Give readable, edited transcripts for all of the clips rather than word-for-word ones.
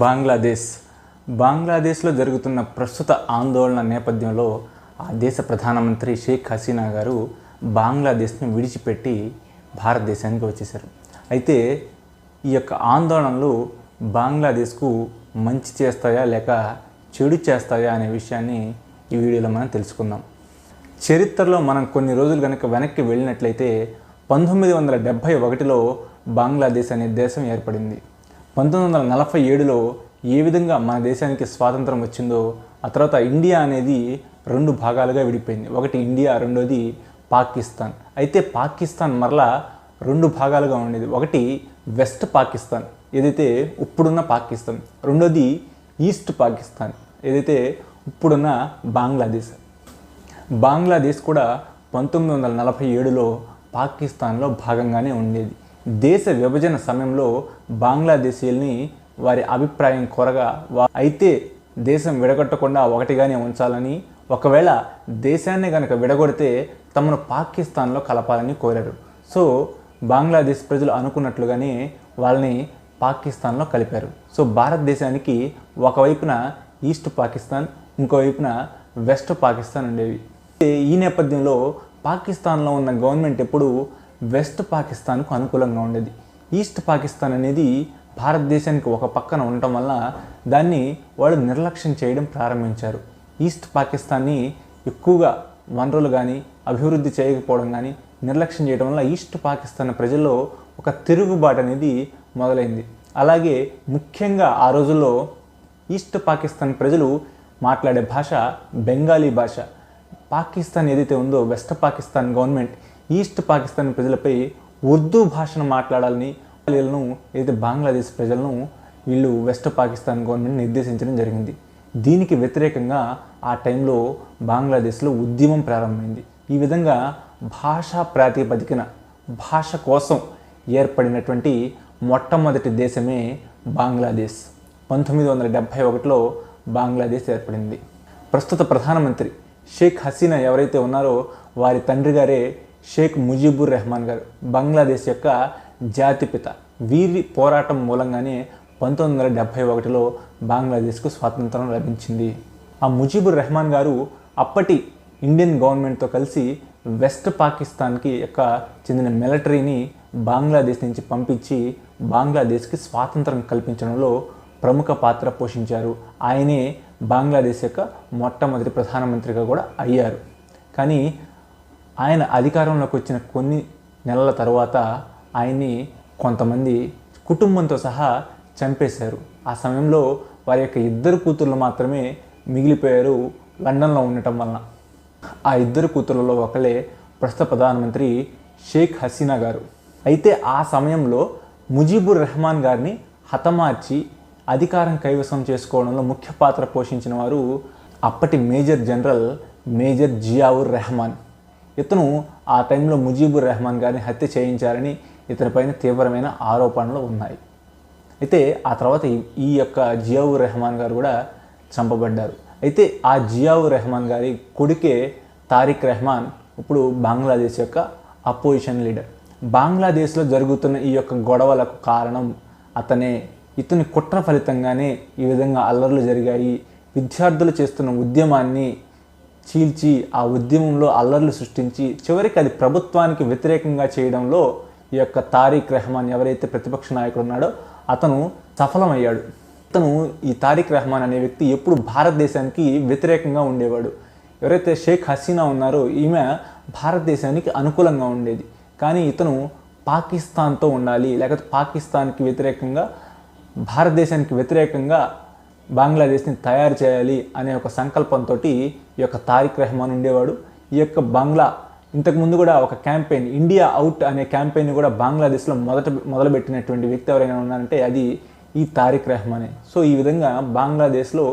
బంగ్లాదేశ్లో జరుగుతున్న ప్రస్తుత ఆందోళన నేపథ్యంలో ఆ దేశ ప్రధానమంత్రి షేక్ హసీనా గారు బంగ్లాదేశ్ని విడిచిపెట్టి భారతదేశానికి వచ్చేశారు. అయితే ఈ యొక్క ఆందోళనలు బంగ్లాదేశ్కు మంచి చేస్తాయా లేక చెడు చేస్తాయా అనే విషయాన్ని ఈ వీడియోలో మనం తెలుసుకుందాం. చరిత్రలో మనం కొన్ని రోజులు కనుక వెనక్కి వెళ్ళినట్లయితే 1971లో బంగ్లాదేశ్ అనే దేశం ఏర్పడింది. 1947లో ఏ విధంగా మన దేశానికి స్వాతంత్రం వచ్చిందో ఆ తర్వాత ఇండియా అనేది 2 భాగాలుగా విడిపోయింది. ఒకటి ఇండియా, రెండోది పాకిస్తాన్. అయితే పాకిస్తాన్ మరలా 2 భాగాలుగా ఉండేది. ఒకటి వెస్ట్ పాకిస్తాన్ ఏదైతే ఇప్పుడున్న పాకిస్తాన్, రెండోది ఈస్ట్ పాకిస్తాన్ ఏదైతే ఇప్పుడున్న బంగ్లాదేశ్ కూడా 1947లో పాకిస్తాన్లో భాగంగానే ఉండేది. దేశ విభజన సమయంలో బంగ్లాదేశీయుల్ని వారి అభిప్రాయం కోరగా అయితే దేశం విడగొట్టకుండా ఒకటిగానే ఉంచాలని, ఒకవేళ దేశాన్ని కనుక విడగొడితే తమను పాకిస్తాన్లో కలపాలని కోరారు. సో బంగ్లాదేశ్ ప్రజలు అనుకున్నట్లుగానే వాళ్ళని పాకిస్తాన్లో కలిపారు. సో భారతదేశానికి ఒకవైపున ఈస్ట్ పాకిస్తాన్, ఇంకోవైపున వెస్ట్ పాకిస్తాన్ ఉండేవి. ఈ నేపథ్యంలో పాకిస్తాన్లో ఉన్న గవర్నమెంట్ ఎప్పుడు వెస్ట్ పాకిస్తాన్కు అనుకూలంగా ఉండేది. ఈస్ట్ పాకిస్తాన్ అనేది భారతదేశానికి ఒక పక్కన ఉండటం వల్ల దాన్ని వాళ్ళు నిర్లక్ష్యం చేయడం ప్రారంభించారు. ఈస్ట్ పాకిస్తాన్ని ఎక్కువగా వనరులు కానీ అభివృద్ధి చేయకపోవడం కానీ నిర్లక్ష్యం చేయడం వల్ల ఈస్ట్ పాకిస్తాన్ ప్రజల్లో ఒక తిరుగుబాటు అనేది మొదలైంది. అలాగే ముఖ్యంగా ఆ రోజుల్లో ఈస్ట్ పాకిస్తాన్ ప్రజలు మాట్లాడే భాష బెంగాలీ భాష. పాకిస్తాన్ ఏదైతే ఉందో west Pakistan government east Pakistan ప్రజలపై ఉర్దూ భాషను మాట్లాడాలని వీళ్ళను ఏదైతే బంగ్లాదేశ్ ప్రజలను వీళ్ళు వెస్ట్ పాకిస్తాన్ గవర్నమెంట్ నిర్దేశించడం జరిగింది. దీనికి వ్యతిరేకంగా ఆ టైంలో బంగ్లాదేశ్లో ఉద్యమం ప్రారంభమైంది. ఈ విధంగా భాషా ప్రాతిపదికన భాష కోసం ఏర్పడినటువంటి మొట్టమొదటి దేశమే బంగ్లాదేశ్. 1971లో బంగ్లాదేశ్ ఏర్పడింది. ప్రస్తుత ప్రధానమంత్రి షేక్ హసీనా ఎవరైతే ఉన్నారో వారి తండ్రి గారే షేక్ ముజీబుర్ రెహమాన్ గారు, బంగ్లాదేశ్ యొక్క జాతిపిత. వీరి పోరాటం మూలంగానే 1971లో బంగ్లాదేశ్కు స్వాతంత్రం లభించింది. ఆ ముజీబుర్ రెహమాన్ గారు అప్పటి ఇండియన్ గవర్నమెంట్తో కలిసి వెస్ట్ పాకిస్తాన్కి చెందిన మిలిటరీని బంగ్లాదేశ్ నుంచి పంపించి బంగ్లాదేశ్కి స్వాతంత్రం కల్పించడంలో ప్రముఖ పాత్ర పోషించారు. ఆయనే బంగ్లాదేశ్ యొక్క మొట్టమొదటి ప్రధానమంత్రిగా కూడా అయ్యారు. కానీ ఆయన అధికారంలోకి వచ్చిన కొన్ని నెలల తర్వాత ఆయన్ని కొంతమంది కుటుంబంతో సహా చంపేశారు. ఆ సమయంలో వారి యొక్క 2 కూతుర్లు మాత్రమే మిగిలిపోయారు లండన్లో ఉండటం వలన. ఆ 2 కూతుర్లలో ఒకళ్ళే ప్రస్తుత ప్రధానమంత్రి షేక్ హసీనా గారు. అయితే ఆ సమయంలో ముజీబుర్ రెహమాన్ గారిని హతమార్చి అధికారం కైవసం చేసుకోవడంలో ముఖ్య పాత్ర పోషించిన వారు అప్పటి major general major Ziaur Rahman. ఇతను ఆ టైంలో ముజీబుర్ రెహమాన్ గారిని హత్య చేయించారని ఇతనిపైన తీవ్రమైన ఆరోపణలు ఉన్నాయి. అయితే ఆ తర్వాత ఈ యొక్క జియావుర్ రెహమాన్ గారు కూడా చంపబడ్డారు. అయితే ఆ జియావుర్ రెహమాన్ గారి కొడుకే తారిక్ రెహమాన్ ఇప్పుడు బంగ్లాదేశ్ యొక్క అపోజిషన్ లీడర్. బంగ్లాదేశ్లో జరుగుతున్న ఈ యొక్క గొడవలకు కారణం అతనే. ఇతని కుట్ర ఫలితంగానే ఈ విధంగా అల్లర్లు జరిగాయి. విద్యార్థులు చేస్తున్న ఉద్యమాన్ని చీల్చి ఆ ఉద్యమంలో అల్లర్లు సృష్టించి చివరికి అది ప్రభుత్వానికి వ్యతిరేకంగా చేయడంలో ఈ యొక్క తారిక్ రెహమాన్ ఎవరైతే ప్రతిపక్ష నాయకుడు ఉన్నాడో అతను సఫలమయ్యాడు. ఈ తారిక్ రెహమాన్ అనే వ్యక్తి ఎప్పుడు భారతదేశానికి వ్యతిరేకంగా ఉండేవాడు. ఎవరైతే షేక్ హసీనా ఉన్నారో ఈమె భారతదేశానికి అనుకూలంగా ఉండేది. కానీ ఇతను పాకిస్తాన్తో ఉండాలి, లేకపోతే పాకిస్తాన్కి వ్యతిరేకంగా భారతదేశానికి వ్యతిరేకంగా బంగ్లాదేశ్ని తయారు చేయాలి అనే ఒక సంకల్పంతో ఈ యొక్క తారిక్ రెహమాన్ ఉండేవాడు. ఈ యొక్క ఇంతకుముందు కూడా ఒక క్యాంపెయిన్ ఇండియా అవుట్ అనే క్యాంపెయిన్ కూడా బంగ్లాదేశ్లో మొదలుపెట్టినటువంటి వ్యక్తి ఎవరైనా ఉన్నారంటే అది ఈ తారిక్ రెహమానే. సో ఈ విధంగా బంగ్లాదేశ్లో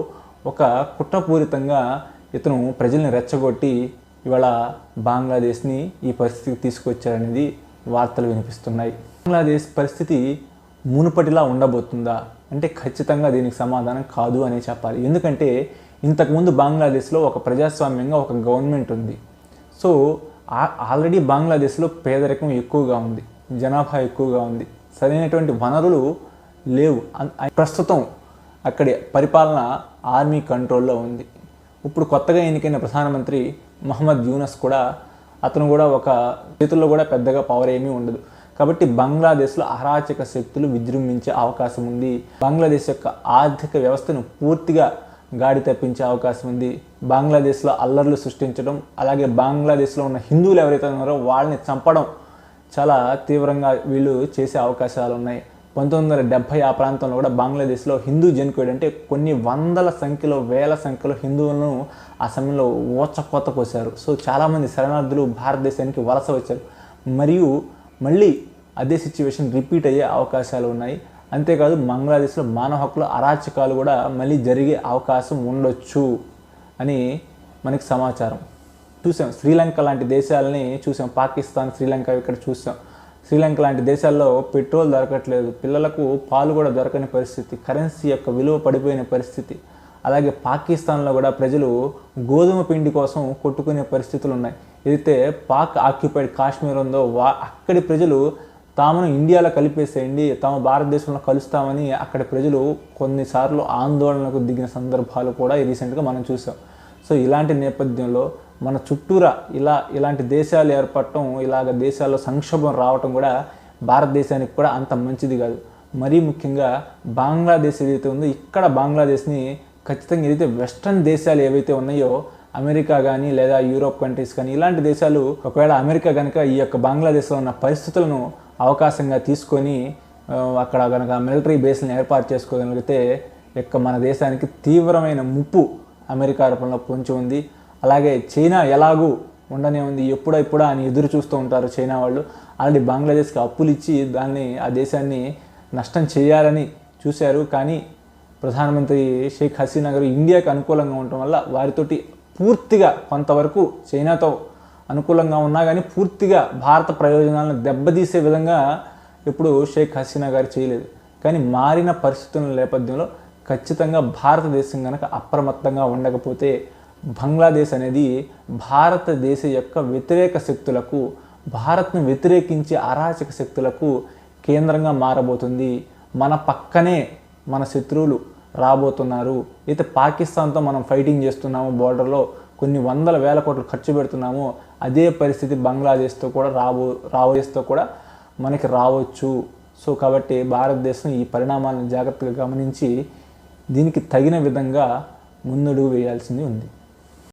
ఒక కుట్రపూరితంగా ఇతను ప్రజల్ని రెచ్చగొట్టి ఇవాళ బంగ్లాదేశ్ని ఈ పరిస్థితికి తీసుకొచ్చారనేది వార్తలు వినిపిస్తున్నాయి. బంగ్లాదేశ్ పరిస్థితి మునుపటిలా ఉండబోతుందా అంటే ఖచ్చితంగా దీనికి సమాధానం కాదు అనే చెప్పాలి. ఎందుకంటే ఇంతకుముందు బంగ్లాదేశ్లో ఒక ప్రజాస్వామ్యంగా ఒక గవర్నమెంట్ ఉంది. సో ఆల్రెడీ బంగ్లాదేశ్లో పేదరికం ఎక్కువగా ఉంది, జనాభా ఎక్కువగా ఉంది, సరైనటువంటి వనరులు లేవు. ప్రస్తుతం అక్కడి పరిపాలన ఆర్మీ కంట్రోల్లో ఉంది. ఇప్పుడు కొత్తగా ఎన్నికైన ప్రధానమంత్రి మహమ్మద్ యూనస్ కూడా అతను కూడా ఒక చేతుల్లో కూడా పెద్దగా పవర్ ఏమీ ఉండదు. కాబట్టి బంగ్లాదేశ్లో అరాచక శక్తులు విజృంభించే అవకాశం ఉంది. బంగ్లాదేశ్ యొక్క ఆర్థిక వ్యవస్థను పూర్తిగా గాడి తప్పించే అవకాశం ఉంది. బంగ్లాదేశ్లో అల్లర్లు సృష్టించడం, అలాగే బంగ్లాదేశ్లో ఉన్న హిందువులు ఎవరైతే ఉన్నారో వాళ్ళని చంపడం చాలా తీవ్రంగా వీళ్ళు చేసే అవకాశాలు ఉన్నాయి. 1970 ఆ ప్రాంతంలో కూడా బంగ్లాదేశ్లో హిందూ జెనోసైడ్ అంటే కొన్ని వందల సంఖ్యలో వేల సంఖ్యలో హిందువులను ఆ సమయంలో ఊచకోత కోసారు. సో చాలామంది శరణార్థులు భారతదేశానికి వలస వచ్చారు. మరియు మళ్ళీ అదే సిచ్యువేషన్ రిపీట్ అయ్యే అవకాశాలు ఉన్నాయి. అంతేకాదు బంగ్లాదేశ్లో మానవ హక్కుల అరాచకాలు కూడా మళ్ళీ జరిగే అవకాశం ఉండొచ్చు అని మనకి సమాచారం. చూసాం శ్రీలంక లాంటి దేశాలని చూసాం, పాకిస్తాన్, శ్రీలంక ఇక్కడ చూసాం. శ్రీలంక లాంటి దేశాల్లో పెట్రోల్ దొరకట్లేదు, పిల్లలకు పాలు కూడా దొరకని పరిస్థితి, కరెన్సీ యొక్క విలువ పడిపోయిన పరిస్థితి. అలాగే పాకిస్తాన్లో కూడా ప్రజలు గోధుమ పిండి కోసం కొట్టుకునే పరిస్థితులు ఉన్నాయి. ఏదైతే పాక్ ఆక్యుపైడ్ కాశ్మీర్ ఉందో అక్కడి ప్రజలు తామును ఇండియాలో కలిపేసేయండి, తాము భారతదేశంలో కలుస్తామని అక్కడి ప్రజలు కొన్నిసార్లు ఆందోళనకు దిగిన సందర్భాలు కూడా రీసెంట్గా మనం చూసాం. సో ఇలాంటి నేపథ్యంలో మన చుట్టూరా ఇలాంటి దేశాలు ఏర్పడటం, ఇలాగ దేశాల్లో సంక్షోభం రావటం కూడా భారతదేశానికి కూడా అంత మంచిది కాదు. మరీ ముఖ్యంగా బంగ్లాదేశ్ ఏదైతే ఉందో ఇక్కడ బంగ్లాదేశ్ని ఖచ్చితంగా ఏదైతే వెస్ట్రన్ దేశాలు ఏవైతే ఉన్నాయో అమెరికా కానీ లేదా యూరోప్ కంట్రీస్ కానీ ఇలాంటి దేశాలు ఒకవేళ అమెరికా కనుక ఈ యొక్క బంగ్లాదేశ్లో ఉన్న పరిస్థితులను అవకాశంగా తీసుకొని అక్కడ కనుక మిలిటరీ బేస్లను ఏర్పాటు చేసుకోగలిగితే మన దేశానికి తీవ్రమైన ముప్పు అమెరికా రూపంలో పొంచి ఉంది. అలాగే చైనా ఎలాగూ ఉండనే ఉంది, ఎప్పుడా అని ఎదురు చూస్తూ ఉంటారు చైనా వాళ్ళు. ఆల్రెడీ బంగ్లాదేశ్కి అప్పులు ఇచ్చి ఆ దేశాన్ని నష్టం చేయాలని చూశారు. కానీ ప్రధానమంత్రి షేక్ హసీనా గారు ఇండియాకి అనుకూలంగా ఉండటం వల్ల వారితోటి పూర్తిగా కొంతవరకు చైనాతో అనుకూలంగా ఉన్నా కానీ పూర్తిగా భారత ప్రయోజనాలను దెబ్బతీసే విధంగా ఎప్పుడు షేక్ హసీనా గారు చేయలేదు. కానీ మారిన పరిస్థితుల నేపథ్యంలో ఖచ్చితంగా భారతదేశం కనుక అప్రమత్తంగా ఉండకపోతే బంగ్లాదేశ్ అనేది భారతదేశ యొక్క వ్యతిరేక శక్తులకు, భారత్ను వ్యతిరేకించే అరాచక శక్తులకు కేంద్రంగా మారబోతుంది. మన పక్కనే మన శత్రువులు రాబోతున్నారు. అయితే పాకిస్తాన్తో మనం ఫైటింగ్ చేస్తున్నాము, బోర్డర్లో కొన్ని వందల వేల కోట్లు ఖర్చు పెడుతున్నాము, అదే పరిస్థితి బంగ్లాదేశ్తో కూడా రాబోయేతో కూడా మనకి రావచ్చు. సో కాబట్టి భారతదేశం ఈ పరిణామాలను జాగ్రత్తగా గమనించి దీనికి తగిన విధంగా ముందడుగు వేయాల్సింది ఉంది.